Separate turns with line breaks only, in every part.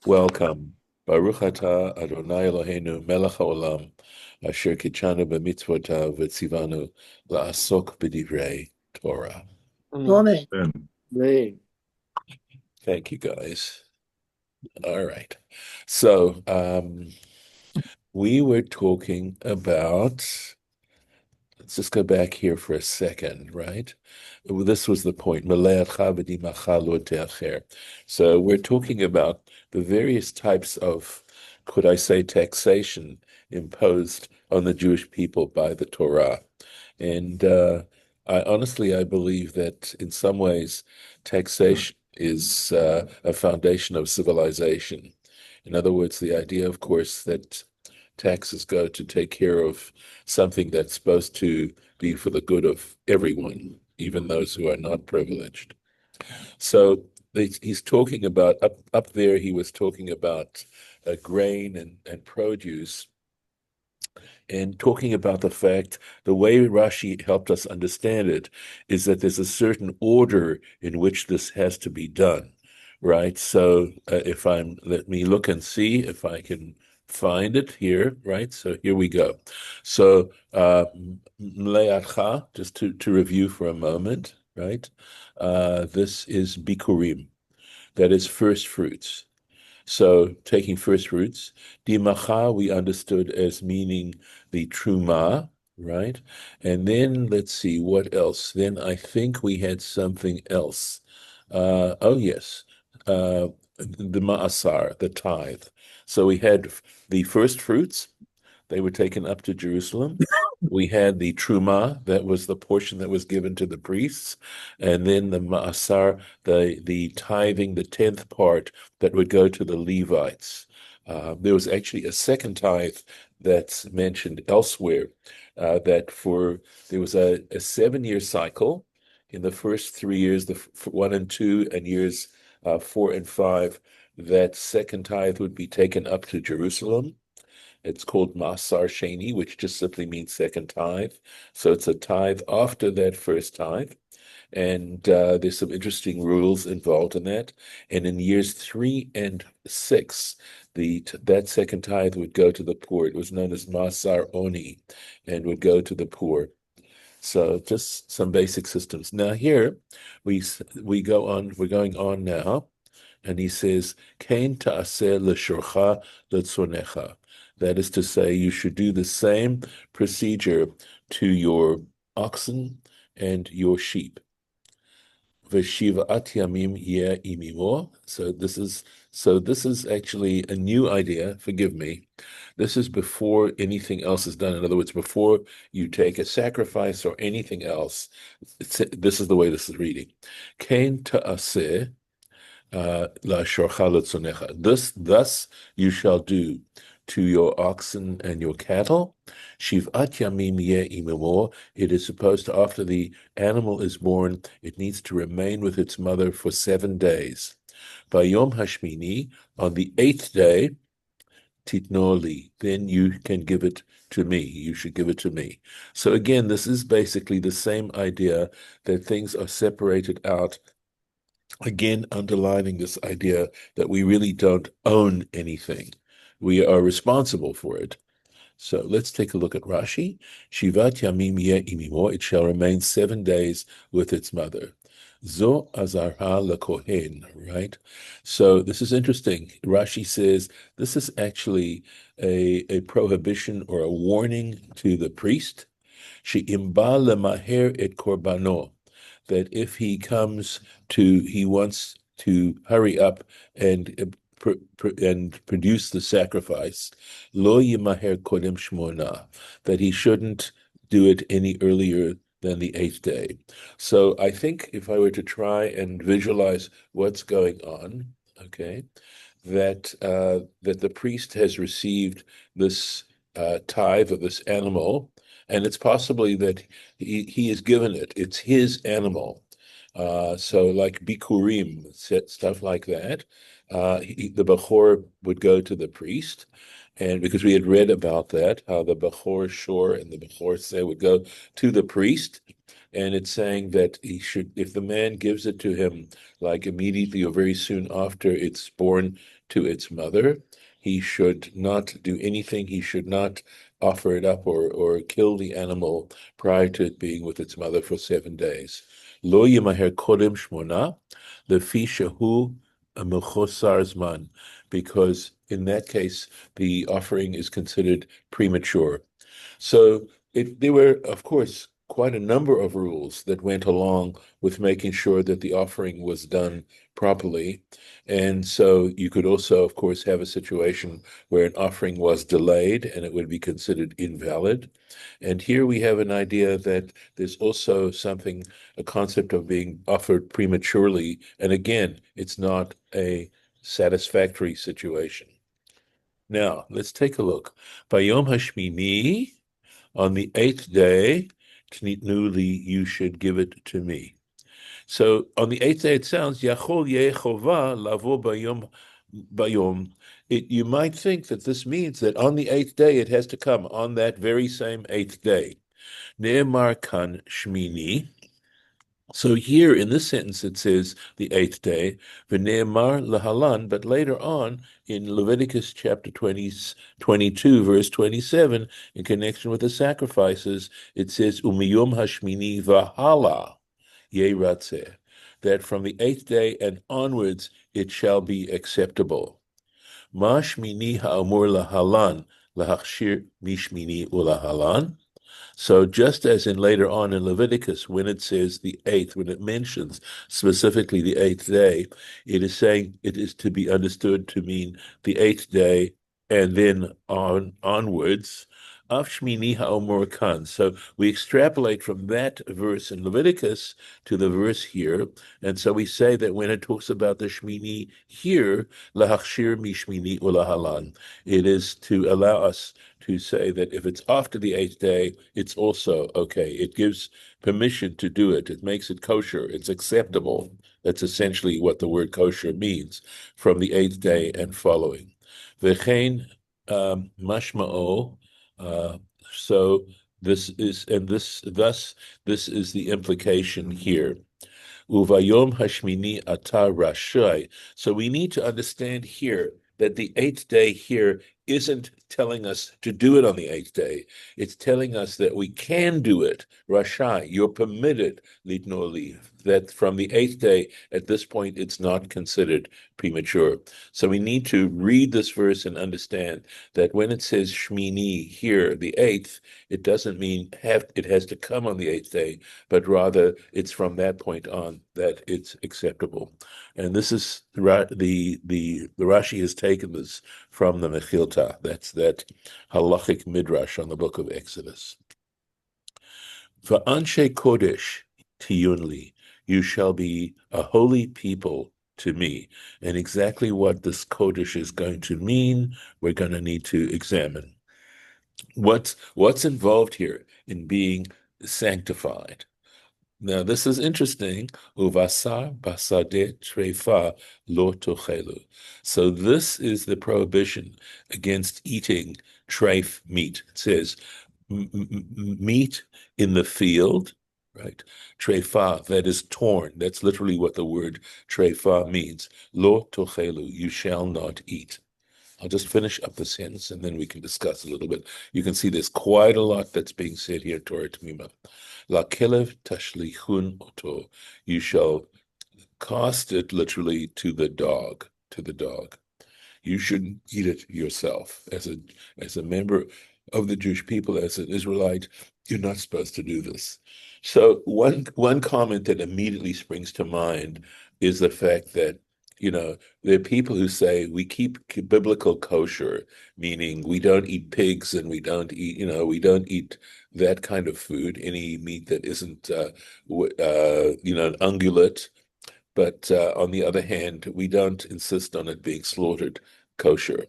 Welcome. Baruch atah Adonai Eloheinu melech haolam asher kitshanu b'mitzvotav v'tzivanu la'asok b'divrei Torah.
Amen.
Amen.
Thank you, guys. All right. So we were talking about, let's just go back here for a second, right? This was the point. So we're talking about the various types of, could I say, taxation imposed on the Jewish people by the Torah. And I believe that in some ways, taxation is a foundation of civilization. In other words, the idea, of course, that taxes go to take care of something that's supposed to be for the good of everyone, even those who are not privileged. So he's talking about, up there, he was talking about grain and produce, and talking about the fact, the way Rashi helped us understand it is that there's a certain order in which this has to be done, right? So let me look and see if I can find it here, right? So here we go. So mle'atcha, just to review for a moment, right? This is bikurim, that is first fruits. So taking first fruits, dimacha we understood as meaning the truma, right? And then let's see what else. Then I think we had something else. Oh yes, the ma'asar, the tithe. So we had the first fruits. They were taken up to Jerusalem. We had the truma, that was the portion that was given to the priests, and then the ma'asar, the tithing, the 10th part that would go to the Levites. There was actually a second tithe that's mentioned elsewhere, there was a 7-year cycle. In the first 3 years, the 1 and 2, and years 4 and 5, that second tithe would be taken up to Jerusalem. It's called Masar Sheni, which just simply means second tithe. So it's a tithe after that first tithe. And there's some interesting rules involved in that. And in years 3 and 6, that second tithe would go to the poor. It was known as Masar Oni, and would go to the poor. So just some basic systems. Now here we go on. We're going on now, and he says, "Kain ta'aseh l'shorcha l'tzonecha." That is to say, you should do the same procedure to your oxen and your sheep. V'shiva'at yamim yeh imimo. So this is actually a new idea. Forgive me. This is before anything else is done. In other words, before you take a sacrifice or anything else. This is the way this is reading. Kain ta'aseh la shorcha l'tzonecha. Thus you shall do to your oxen and your cattle. Shiv'at yamim yeh imimo. It is supposed to, after the animal is born, it needs to remain with its mother for 7 days. Bayom hashmini, on the 8th day, titnoli, then you can give it to me. You should give it to me. So again, this is basically the same idea that things are separated out, again underlining this idea that we really don't own anything. We are responsible for it. So let's take a look at Rashi. Shivat yamim yeh imimo, it shall remain 7 days with its mother. Zo azarha lekohen, right? So this is interesting. Rashi says this is actually a prohibition or a warning to the priest. She'imba lemaher et korbano, that if he wants to hurry up and produce the sacrifice, lo yimaher kodem shmona, that he shouldn't do it any earlier than the 8th day. So I think if I were to try and visualize what's going on, okay, that the priest has received this tithe of this animal, and it's possibly that he is given it. It's his animal. So like bikurim, stuff like that. The Bechor would go to the priest, and because we had read about that, how the Bechor Shor and the Bechor Se would go to the priest, and it's saying that he should, if the man gives it to him like immediately or very soon after it's born to its mother, he should not do anything. He should not offer it up or kill the animal prior to it being with its mother for 7 days. Lo yimaher kodem shmona, lefi shehu mechosar zman, because in that case the offering is considered premature. So there were, of course, quite a number of rules that went along with making sure that the offering was done properly. And so you could also, of course, have a situation where an offering was delayed and it would be considered invalid. And here we have an idea that there's also something, a concept of being offered prematurely. And again, it's not a satisfactory situation. Now, let's take a look. Bayom Hashmini, on the 8th day, Tnitnuli, you should give it to me. So on the 8th day, it sounds Yachol Yehova Lavo Bayom. You might think that this means that on the 8th day it has to come on that very same 8th day. Ne'emar kan Shmini. So here in this sentence it says the 8th day, v'ne'emar lahalan, but later on in Leviticus chapter 22, verse 27, in connection with the sacrifices, it says, umiyom hashmini v'hala yeratzeh, that from the 8th day and onwards it shall be acceptable. Ma shmini ha'amur lahalan lahachshir mishmini ulahalan. So just as in later on in Leviticus, when it says the 8th, when it mentions specifically the 8th day, it is saying it is to be understood to mean the 8th day and then onwards. Av Shmini ha'omor kan. So we extrapolate from that verse in Leviticus to the verse here, and so we say that when it talks about the Shmini here, lahachshir mishmini ulahalan, it is to allow us to say that if it's after the 8th day, it's also okay. It gives permission to do it. It makes it kosher. It's acceptable. That's essentially what the word kosher means from the 8th day and following. V'chein mashma'o. So this is, and thus, this is the implication here. Uvayom hashmini ata rashai. So we need to understand here that the 8th day here isn't telling us to do it on the 8th day. It's telling us that we can do it. Rashai, you're permitted, litnoli, that from the 8th day, at this point, it's not considered premature. So we need to read this verse and understand that when it says Shmini here, the 8th, it doesn't mean it has to come on the 8th day, but rather it's from that point on that it's acceptable. And this is the Rashi has taken this from the Mechilta. That's that halachic midrash on the book of Exodus. Va'anshe kodesh tiyunli, you shall be a holy people to me. And exactly what this kodesh is going to mean, we're going to need to examine. What's involved here in being sanctified? Now, this is interesting. Uvasar basade trefa lo tochelu. So this is the prohibition against eating treif meat. It says meat in the field, right? Trefa, that is torn. That's literally what the word trefa means. Lo tochelu, you shall not eat. I'll just finish up the sentence and then we can discuss a little bit. You can see there's quite a lot that's being said here, Torah Tmima. La kelev tashlichun oto. You shall cast it literally to the dog, to the dog. You shouldn't eat it yourself. As a member of the Jewish people, as an Israelite, you're not supposed to do this. So one comment that immediately springs to mind is the fact that, there are people who say we keep biblical kosher, meaning we don't eat pigs and we don't eat that kind of food, any meat that isn't, an ungulate. But on the other hand, we don't insist on it being slaughtered kosher.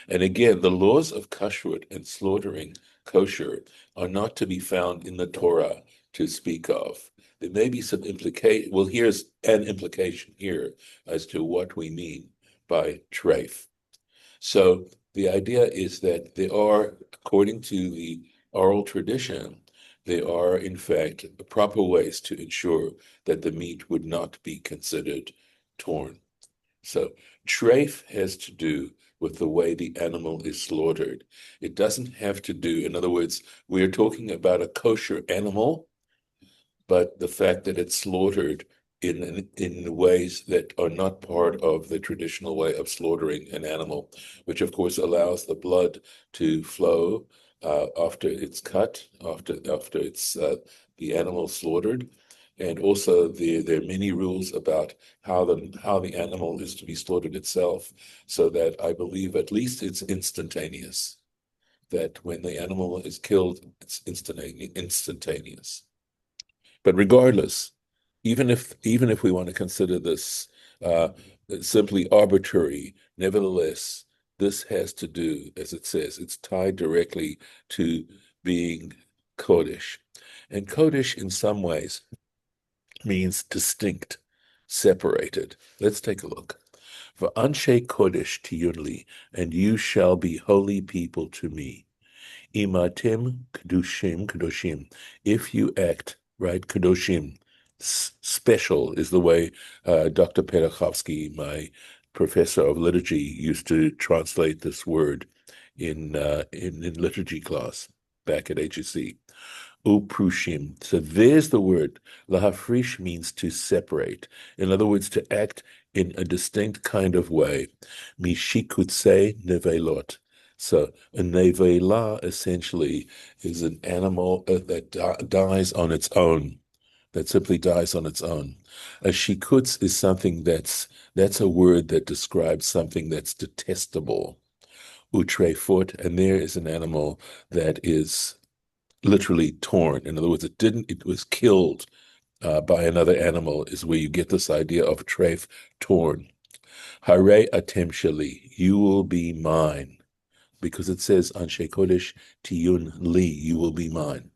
And again, the laws of kashrut and slaughtering kosher are not to be found in the Torah to speak of. There may be some implication. Well, here's an implication here as to what we mean by treif. So the idea is that there are, according to the oral tradition, there are, in fact, proper ways to ensure that the meat would not be considered torn. So treif has to do with the way the animal is slaughtered. It doesn't have to do, in other words, we're talking about a kosher animal, but the fact that it's slaughtered in ways that are not part of the traditional way of slaughtering an animal, which of course allows the blood to flow after it's cut, after it's the animal slaughtered. And also there are many rules about how the animal is to be slaughtered itself, so that I believe at least it's instantaneous. That when the animal is killed, it's instantaneous. But regardless, even if we want to consider this uh, simply arbitrary, nevertheless, this has to do, as it says, it's tied directly to being Kodesh. And Kodesh, in some ways, means distinct, separated. Let's take a look. For Anshe Kodesh tiyunli, and you shall be holy people to me. Imatim kedoshim, if you act, right, kedoshim, special is the way Dr. Perachovsky, my professor of liturgy, used to translate this word in liturgy class back at HEC. Uprushim. So there's the word. Lahafrish means to separate. In other words, to act in a distinct kind of way. Mishikutse nevelot. So a nevela essentially is an animal that dies on its own, that simply dies on its own. A shikutz is something that's a word that describes something that's detestable. Utrefot, and there is an animal that is literally torn. In other words, it was killed by another animal, is where you get this idea of treif, torn. Hare atem sheli, you will be mine, because it says Anshe Kodesh tiyun li, you will be mine.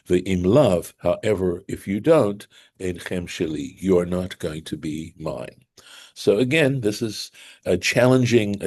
The imlav, however, if you don't, enchem sheli, you are not going to be mine. So again, this is a challenging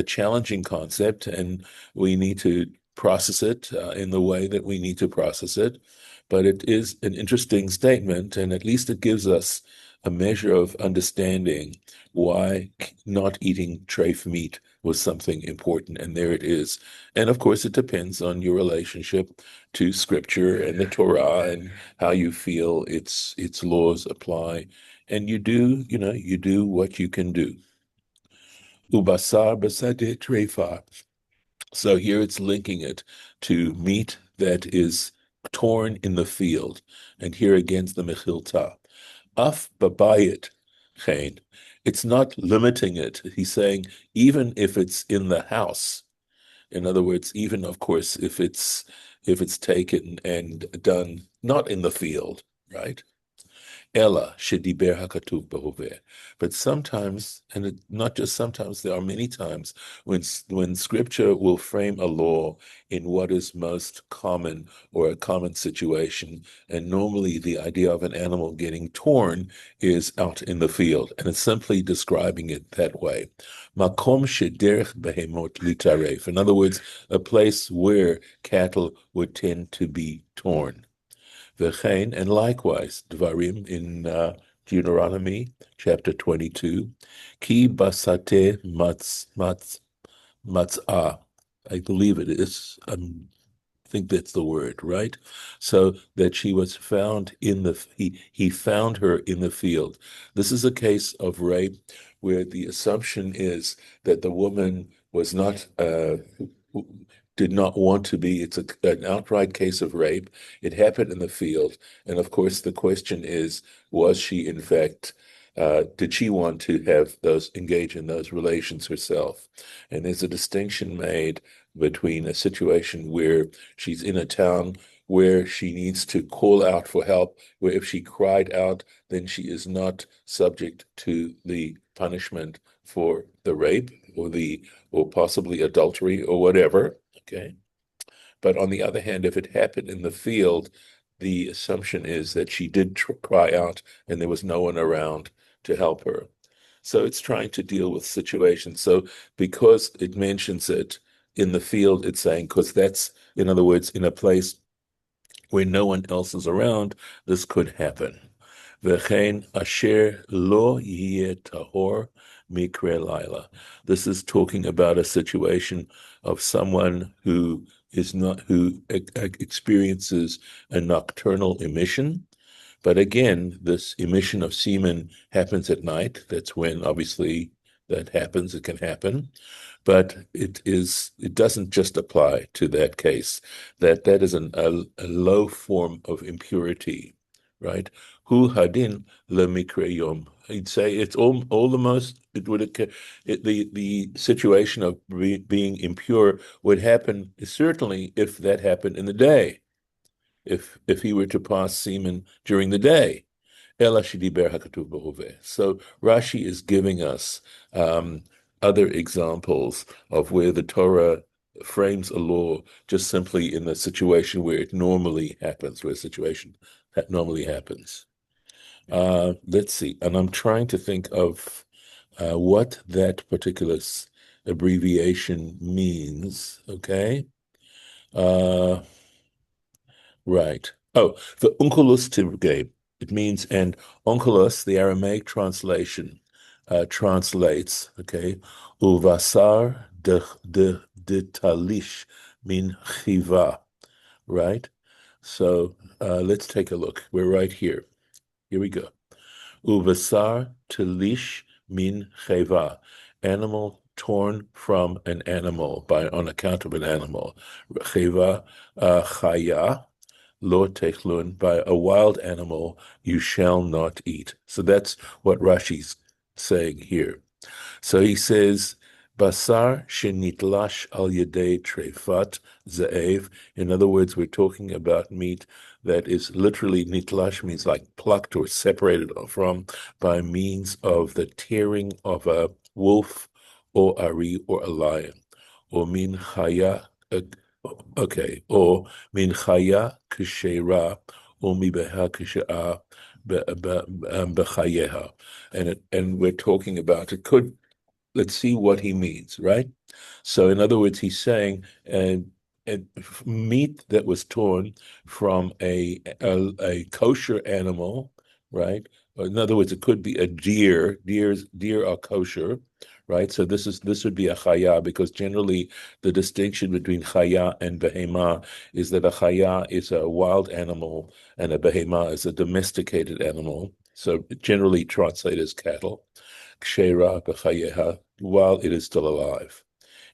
concept, and we need to process it in the way that we need to process it. But it is an interesting statement, and at least it gives us a measure of understanding why not eating treif meat was something important, and there it is. And of course, it depends on your relationship to Scripture and the Torah and how you feel its laws apply. And you do what you can do. Ubasar basade trefa. So here it's linking it to meat that is torn in the field. And here against the mechilta. Af babayit chain. It's not limiting it. He's saying even if it's in the house. In other words, even of course if it's taken and done not in the field, right? Ella shediber hakatuv behoveh. But sometimes, and not just sometimes, there are many times when Scripture will frame a law in what is most common or a common situation, and normally the idea of an animal getting torn is out in the field, and it's simply describing it that way. Makom shederech behemot litaref. In other words, a place where cattle would tend to be torn. V'chein, and likewise, Dvarim in Deuteronomy chapter 22, Ki basate matzah. I believe it is. I think that's the word, right? So that she was found he found her in the field. This is a case of rape where the assumption is that the woman was not did not want to be. It's an outright case of rape. It happened in the field. And of course, the question is, was she in fact, did she want to engage in those relations herself? And there's a distinction made between a situation where she's in a town where she needs to call out for help, where if she cried out, then she is not subject to the punishment for the rape or possibly adultery or whatever. Okay. But on the other hand, if it happened in the field, the assumption is that she did cry out and there was no one around to help her. So it's trying to deal with situations. So because it mentions it in the field, it's saying, because that's, in other words, in a place where no one else is around, this could happen. V'chein asher lo yeh tahor mikre laila. This is talking about a situation of someone who is not who experiences a nocturnal emission. But again, this emission of semen happens at night. That's when obviously that happens. It can happen, but it doesn't just apply to that case. That is a low form of impurity, right? Hu hadin le mikre yom. He'd say it's almost it would the situation of being impure would happen certainly if that happened in the day, if he were to pass semen during the day. Ela shediber hakatuv b'hoveh. So Rashi is giving us other examples of where the Torah frames a law just simply in the situation where it normally happens, where a situation that normally happens. Let's see, and I'm trying to think of what that particular abbreviation means. Okay. Uh, Right. Oh, the onkelos tivge. It means, and onkelos, the Aramaic translation, translates, okay, uvasar de talish min chiva, right? So let's take a look. We're right here. Here we go. Uvasar talish min chiva. Animal torn from an animal on account of an animal. Chiva, chaya. Lo techlun, by a wild animal you shall not eat. So that's what Rashi's saying here. So he says, Basar shenitlash al yedei trefat ze'ev. In other words, we're talking about meat that is literally nitlash, means like plucked or separated from by means of the tearing of a wolf or ari or a lion, or min chaya. Okay, or min chaya kshera, or mi beha kshe'a b'chayeha. And we're talking about, it could, let's see what he means, right? So in other words, he's saying meat that was torn from a kosher animal, right? In other words, it could be a deer. Deer are kosher, right? So this would be a chaya, because generally the distinction between chaya and behema is that a chaya is a wild animal and a behema is a domesticated animal. So generally translated as cattle. Kshera b'chayeha, while it is still alive.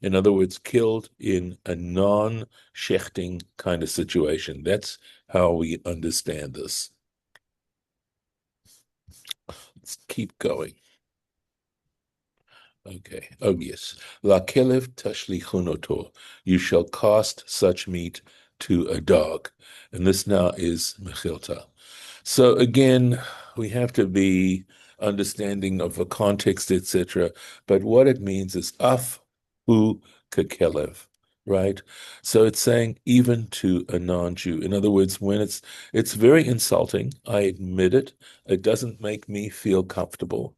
In other words, killed in a non-shechting kind of situation. That's how we understand this. Let's keep going. Okay. Oh, yes. La kelev tashlichunoto. You shall cast such meat to a dog. And this now is mechilta. So again, we have to be understanding of the context, etc. But what it means is af hu kekelev, right? So it's saying even to a non-Jew. In other words, when it's very insulting, I admit it. It doesn't make me feel comfortable.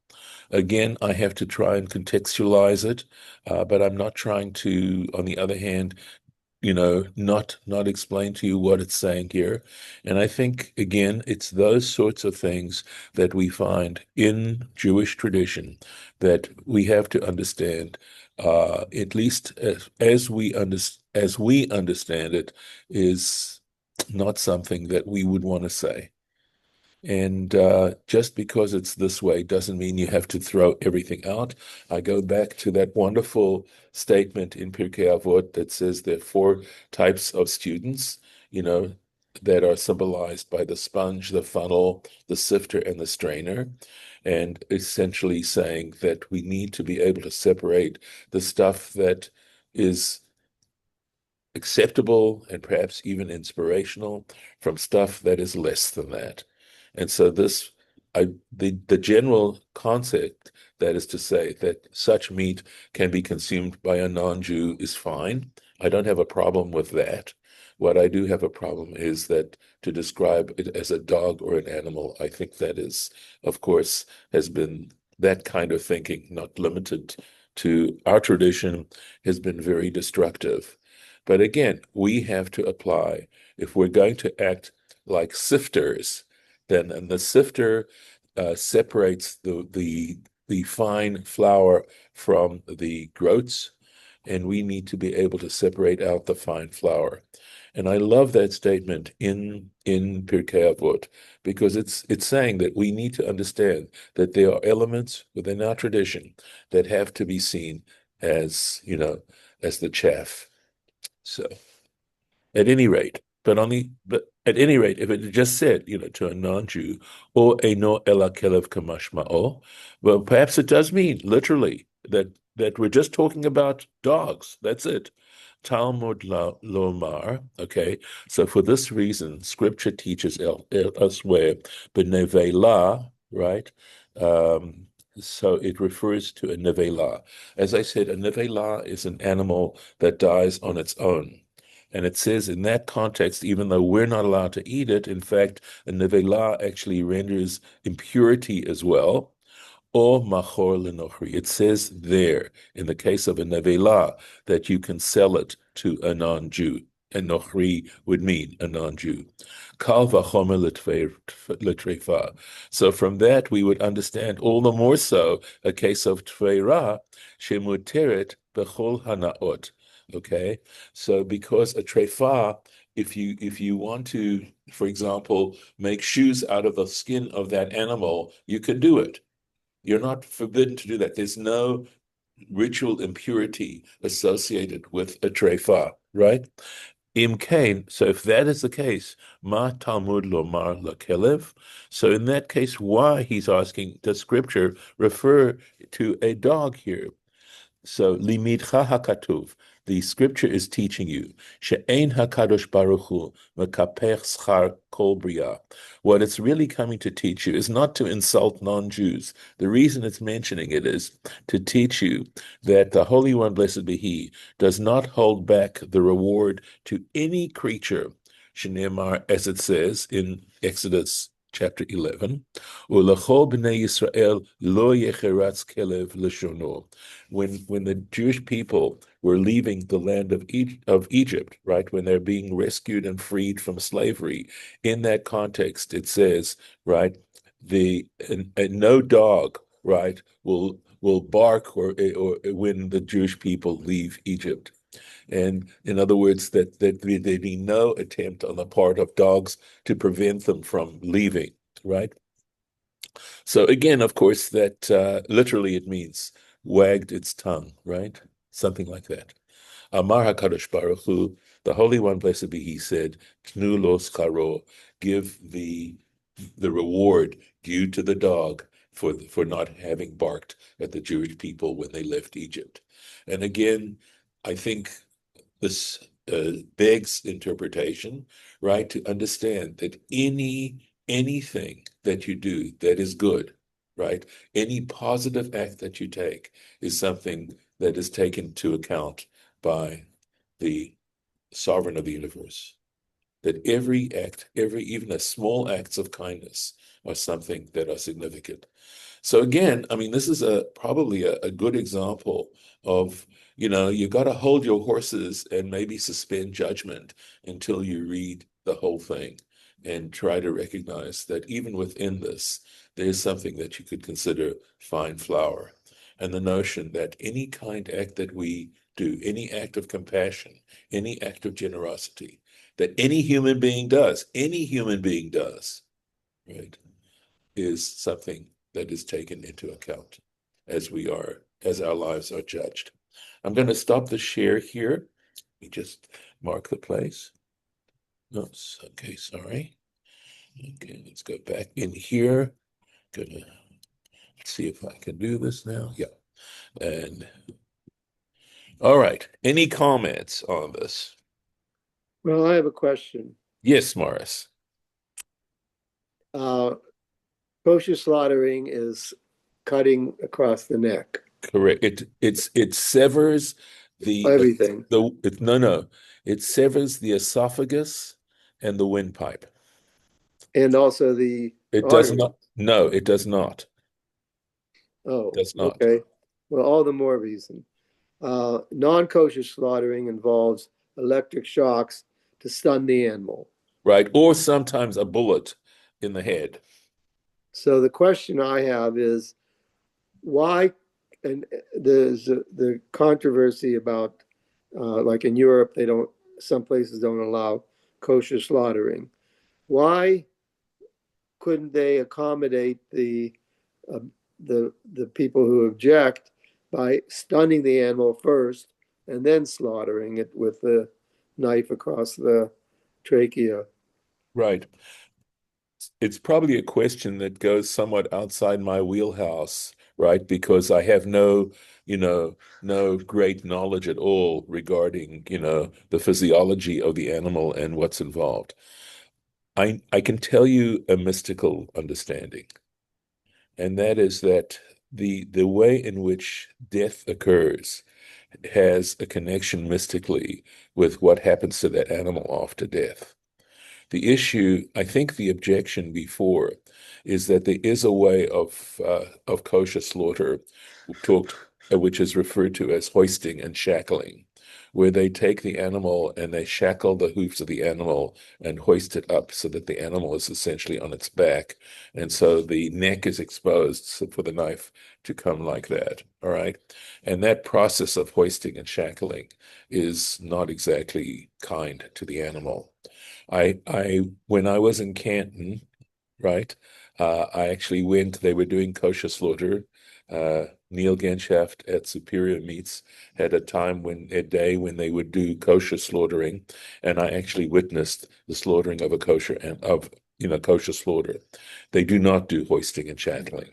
Again, I have to try and contextualize it, but I'm not trying to, on the other hand, not explain to you what it's saying here. And I think, again, it's those sorts of things that we find in Jewish tradition that we have to understand, at least as we understand it, is not something that we would want to say. And just because it's this way doesn't mean you have to throw everything out. I go back to that wonderful statement in Pirkei Avot that says there are four types of students, that are symbolized by the sponge, the funnel, the sifter, and the strainer. And essentially saying that we need to be able to separate the stuff that is acceptable and perhaps even inspirational from stuff that is less than that. And so the general concept, that is to say that such meat can be consumed by a non-Jew, is fine. I don't have a problem with that. What I do have a problem is that to describe it as a dog or an animal, I think that is, of course, has been that kind of thinking, not limited to our tradition, has been very destructive. But again, we have to apply, if we're going to act like sifters, then and the sifter separates the fine flour from the groats, and we need to be able to separate out the fine flour. And I love that statement in Pirkei Avot because it's saying that we need to understand that there are elements within our tradition that have to be seen as, as the chaff. So at any rate, but at any rate, if it had just said, to a non-Jew, or eino ela kelev kamashma'o, well, perhaps it does mean literally that we're just talking about dogs. That's it. Talmud lomar. Okay, so for this reason, Scripture teaches elsewhere, benevela, right? Um, so it refers to a nevela. As I said, a nevela is an animal that dies on its own. And it says in that context, even though we're not allowed to eat it, in fact, a nevela actually renders impurity as well. Or machor lenochri. It says there, in the case of a nevela, that you can sell it to a non-Jew. And nochri would mean a non-Jew. Kal vachomer l'trefa. So from that, we would understand all the more so a case of tveira, shemuteret bechol hanaot. Okay, so because a trefa, if you want to, for example, make shoes out of the skin of that animal, you can do it. You're not forbidden to do that. There's no ritual impurity associated with a trefa, right? Im kain, so if that is the case, ma Talmud lomar lakelev. So in that case, why he's asking, does scripture refer to a dog here? So limidcha hakatuv, the scripture is teaching you she'ein hakadosh baruch hu mekapech schar kol bria. What it's really coming to teach you is not to insult non-Jews. The reason it's mentioning it is to teach you that the Holy One, blessed be He, does not hold back the reward to any creature. Shneimar, as it says in Exodus chapter 11, Ulachol b'nei Yisrael lo yecheratz kelev l'shono. When the Jewish people were leaving the land of Egypt, right, when they're being rescued and freed from slavery, in that context, it says, right, no dog, right, will bark or when the Jewish people leave Egypt. And in other words, that there'd be no attempt on the part of dogs to prevent them from leaving, right? So again, of course, that literally it means wagged its tongue, right? Something like that. Amar HaKadosh Baruch Hu, the Holy One, blessed be He, said, Tnu lo scharo, give the reward due to the dog for not having barked at the Jewish people when they left Egypt. And again, I think this begs interpretation, right? To understand that anything that you do that is good, right? Any positive act that you take is something that is taken into account by the sovereign of the universe. That every act, even a small acts of kindness are something that are significant. So again, I mean, this is probably a good example of, you got to hold your horses and maybe suspend judgment until you read the whole thing and try to recognize that even within this, there's something that you could consider fine flour. And the notion that any kind act that we do, any act of compassion, any act of generosity, that any human being does, right, is something that is taken into account as our lives are judged. I'm going to stop the share here. Let me just mark the place. Oops, okay, sorry. Okay, let's go back in here. Gonna see if I can do this now. Yeah. And all right. Any comments on this?
Well, I have a question.
Yes, Morris.
Uh, Kosher slaughtering is cutting across the neck,
Correct. It severs the
everything,
no. It severs the esophagus and the windpipe.
and also the
It does
artery.
not. No, it does not.
Oh,
Does not.
okay. Well, all the more reason. Non-kosher slaughtering involves electric shocks to stun the animal.
right? Or sometimes a bullet in the head.
So the question I have is why, and there's the controversy about, like in Europe, they don't, some places don't allow kosher slaughtering. Why couldn't they accommodate uh, the people who object by stunning the animal first and then slaughtering it with the knife across the trachea?
Right. It's probably a question that goes somewhat outside my wheelhouse, right? Because I have no great knowledge at all regarding, the physiology of the animal and what's involved. I can tell you a mystical understanding, and that is that the way in which death occurs has a connection mystically with what happens to that animal after death. The issue, I think the objection before is that there is a way of kosher slaughter talked, which is referred to as hoisting and shackling, where they take the animal and they shackle the hoofs of the animal and hoist it up so that the animal is essentially on its back. And so the neck is exposed for the knife to come like that. All right. And that process of hoisting and shackling is not exactly kind to the animal. When I was in Canton, right, I actually went, they were doing kosher slaughter. Neil Genshaft at Superior Meats had a day when they would do kosher slaughtering, and I actually witnessed the slaughtering of a kosher and of, kosher slaughter. They do not do hoisting and shackling.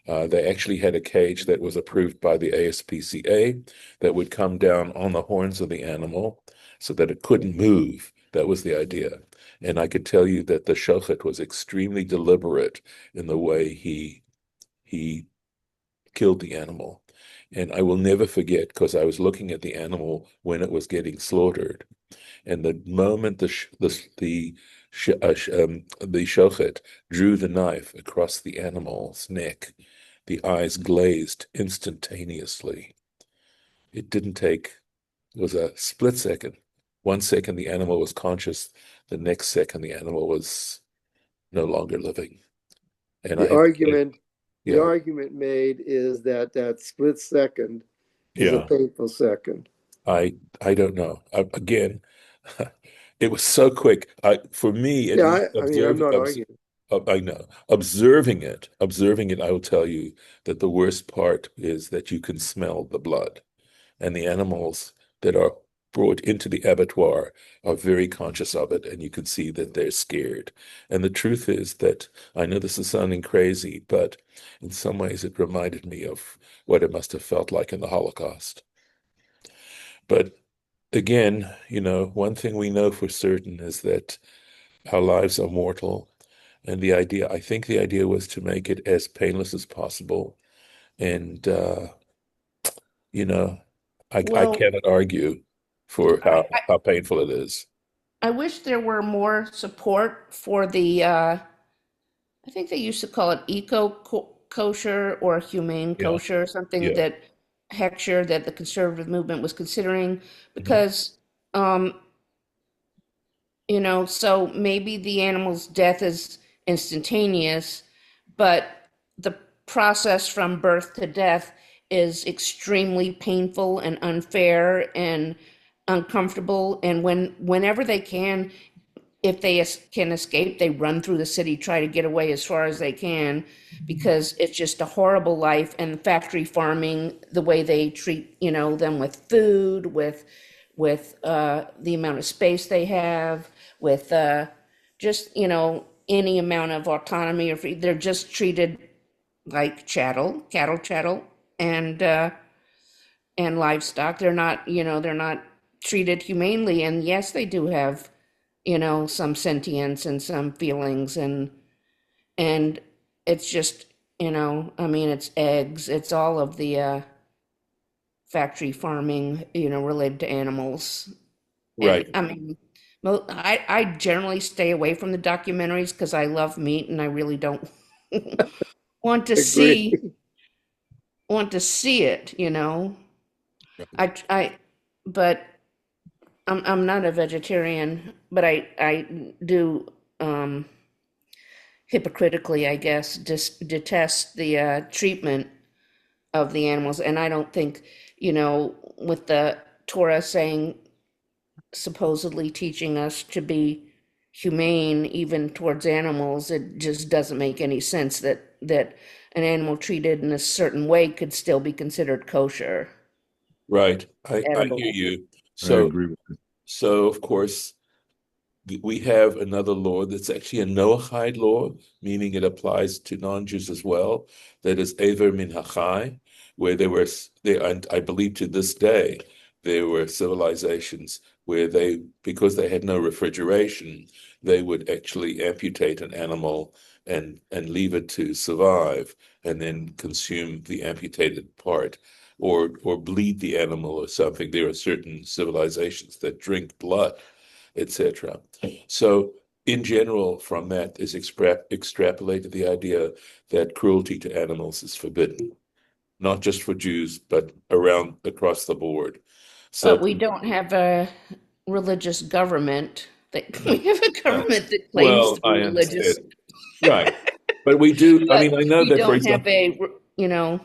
They actually had a cage that was approved by the ASPCA that would come down on the horns of the animal so that it couldn't move. That was the idea. And I could tell you that the shochet was extremely deliberate in the way he killed the animal. And I will never forget because I was looking at the animal when it was getting slaughtered. And the moment the shochet drew the knife across the animal's neck, the eyes glazed instantaneously. It didn't take, it was a split second. 1 second the animal was conscious, the next second the animal was no longer living. And I
The
have to say,
argument, the
yeah,
argument made is that that split second is a
yeah,
painful second.
I don't know. Again, it was so quick. For me, at
Yeah,
least,
I mean, I'm not arguing.
I know. Observing it, I will tell you that the worst part is that you can smell the blood, and the animals that are brought into the abattoir are very conscious of it, and you can see that they're scared. And the truth is that I know this is sounding crazy, but in some ways it reminded me of what it must have felt like in the Holocaust. But again, one thing we know for certain is that our lives are mortal. And I think the idea was to make it as painless as possible. And, you know, I
Well,
cannot argue for
I, I,
how painful it is.
I wish there were more support for I think they used to call it kosher or humane
Yeah,
kosher, something
yeah.
that Heckscher, that the conservative movement was considering,
Mhm.
because, um, so maybe the animal's death is instantaneous, but the process from birth to death is extremely painful and unfair and uncomfortable. And whenever they can, if they can escape, they run through the city, try to get away as far as they can, because it's just a horrible life. And factory farming, the way they treat, them with food, with the amount of space they have, with just, any amount of autonomy, or they're just treated like chattel, cattle, chattel, and uh, and livestock. They're not treated humanely. And yes, they do have, some sentience and some feelings, and it's just, I mean, it's eggs, it's all of the factory farming, related to animals. And
Right.
I mean, I generally stay away from the documentaries because I love meat and I really don't want to
Agree.
see it.
Right.
I but I'm not a vegetarian, but I do hypocritically, I guess, detest the treatment of the animals. And I don't think, with the Torah saying, supposedly teaching us to be humane even towards animals, it just doesn't make any sense that an animal treated in a certain way could still be considered kosher,
Right. I hear
edible.
you.
I
So
agree with you.
so of course we have another law that's actually a Noahide law, meaning it applies to non-Jews as well. That is Aver min Hachai, where and I believe to this day, there were civilizations where because they had no refrigeration, they would actually amputate an animal and leave it to survive, and then consume the amputated part, or bleed the animal or something. There are certain civilizations that drink blood, etc. So, in general, from that is extrapolated the idea that cruelty to animals is forbidden, not just for Jews, but across the board.
But
So,
we don't have a religious government. We have a
uh,
government that claims
well,
to be
I
religious,
understand. Right. But we do, I
but
mean, I know
we
that, for
don't have
example,
a,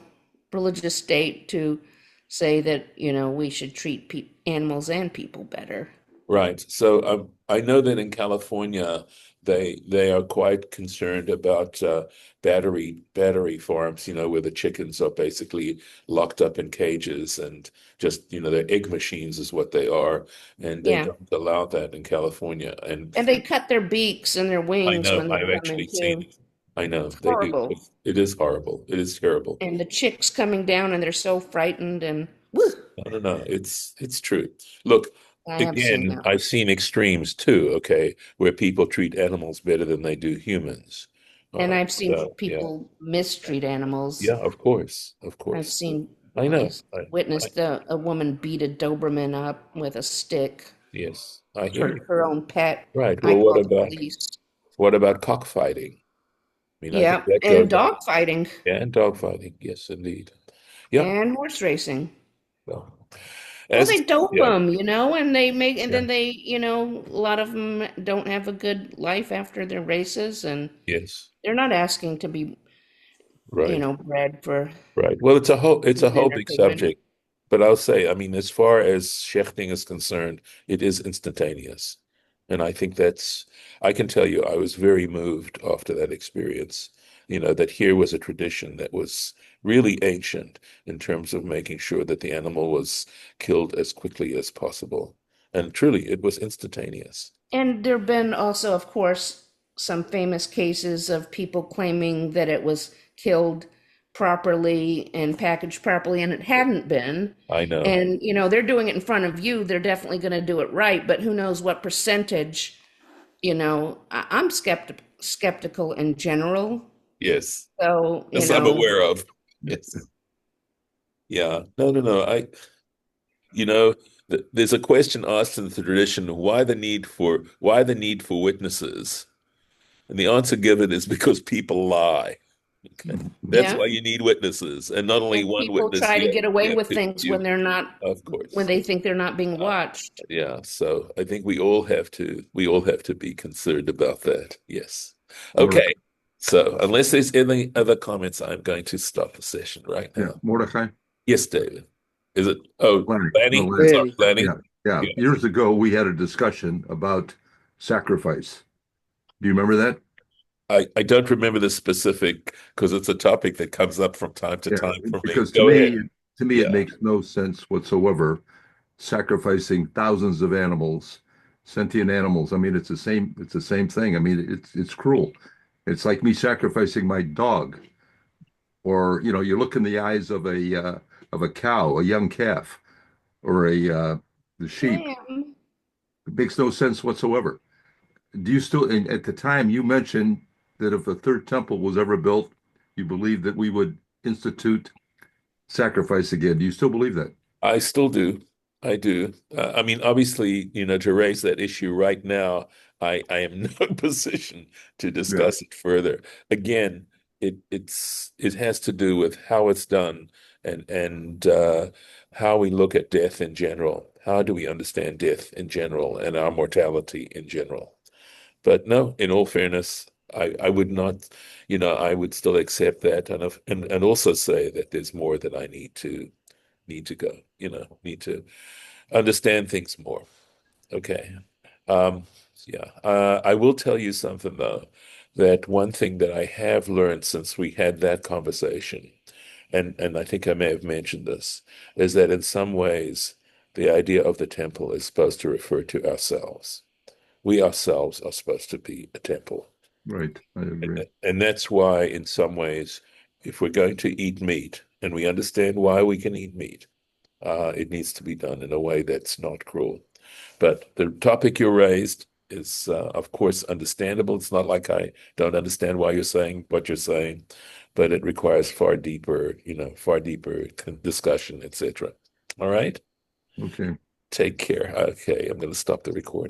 religious state to say that, we should treat animals and people better.
right. So I know that in California, they are quite concerned about battery farms, where the chickens are basically locked up in cages and just, they're egg machines is what they are, and they
Yeah.
don't allow that in California. And
And they cut their beaks and their
I
wings
know
when they
I've
come in
actually seen
too.
it. I know
It's
they do.
horrible.
It is horrible. It is terrible.
And the chicks coming down and they're so frightened and woo,
No, no, no. It's true. Look,
I have seen
again,
that.
I've seen extremes too, okay, where people treat animals better than they do humans.
And I've seen
So yeah,
people mistreat animals.
yeah, of course, of
I've
course.
seen,
I
I
know. I
witnessed a woman beat a Doberman up with a stick,
yes, I hear you.
her own pet.
Right.
I
Well,
called the police.
what about cockfighting? I mean, I think
Yeah,
that
and
goes on.
dog fighting
Yeah, and dogfighting. Yes, indeed. Yeah.
and horse racing.
Well,
Well,
as
they dope
yeah,
them, and they make, and
yeah,
then they, a lot of them don't have a good life after their races, and
yes,
they're not asking to be,
right.
bred for
Right. Well, it's a
human
whole big
entertainment.
subject, but I'll say, I mean, as far as shechting is concerned, it is instantaneous. And I think I can tell you, I was very moved after that experience, that here was a tradition that was really ancient in terms of making sure that the animal was killed as quickly as possible. And truly, it was instantaneous.
And there have been also, of course, some famous cases of people claiming that it was killed properly and packaged properly, and it hadn't been.
I know.
And, they're doing it in front of you. They're definitely going to do it right, but who knows what percentage, I'm skeptical in general.
Yes.
So,
As I'm aware of. Yes. Yeah. No, no, no. You know, there's a question asked in the tradition, why the need for witnesses? And the answer given is because people lie. Okay. That's
yeah.
why you need witnesses, and not only
And
one
people
witness,
try to get away with things when
of
when
course.
they think they're not being
Uh,
watched.
yeah, so I think we all have to be concerned about that. Yes.
Mordecai.
Okay. So unless there's any other comments, I'm going to stop the session right
Yeah,
now.
Mordecai.
Yes, David. Is it? Oh,
Lanny. No,
Lanny?
Lanny.
Sorry,
Lanny.
Lanny.
Yeah, yeah.
Yes.
Years ago, we had a discussion about sacrifice. Do you remember that?
I don't remember the specific because it's a topic that comes up from time to
Yeah,
time for me.
because
Go ahead.
it
Yeah.
makes no sense whatsoever sacrificing thousands of animals, sentient animals. I mean, it's the same thing. I mean, it's cruel. It's like me sacrificing my dog, or you look in the eyes of a cow, a young calf, or the sheep.
Lamb.
It makes no sense whatsoever. Do you still, and at the time you mentioned that if a third temple was ever built, you believe that we would institute sacrifice again. Do you still believe that?
I still do. I do. I mean, obviously, to raise that issue right now, I am no position to
Yeah.
discuss it further. Again, it has to do with how it's done and how we look at death in general, How do we understand death in general and our mortality in general? But no, in all fairness, I would not, I would still accept that and also say that there's more that I need to go, need to understand things more. Okay. Um, yeah. I will tell you something though, that one thing that I have learned since we had that conversation, and I think I may have mentioned this, is that in some ways the idea of the temple is supposed to refer to ourselves. We ourselves are supposed to be a temple.
Right. I agree.
And that's why, in some ways, if we're going to eat meat, and we understand why we can eat meat, it needs to be done in a way that's not cruel. But the topic you raised is, of course, understandable. It's not like I don't understand why you're saying what you're saying, but it requires far deeper discussion, etc. All right?
Okay.
Take care. Okay, I'm going to stop the recording.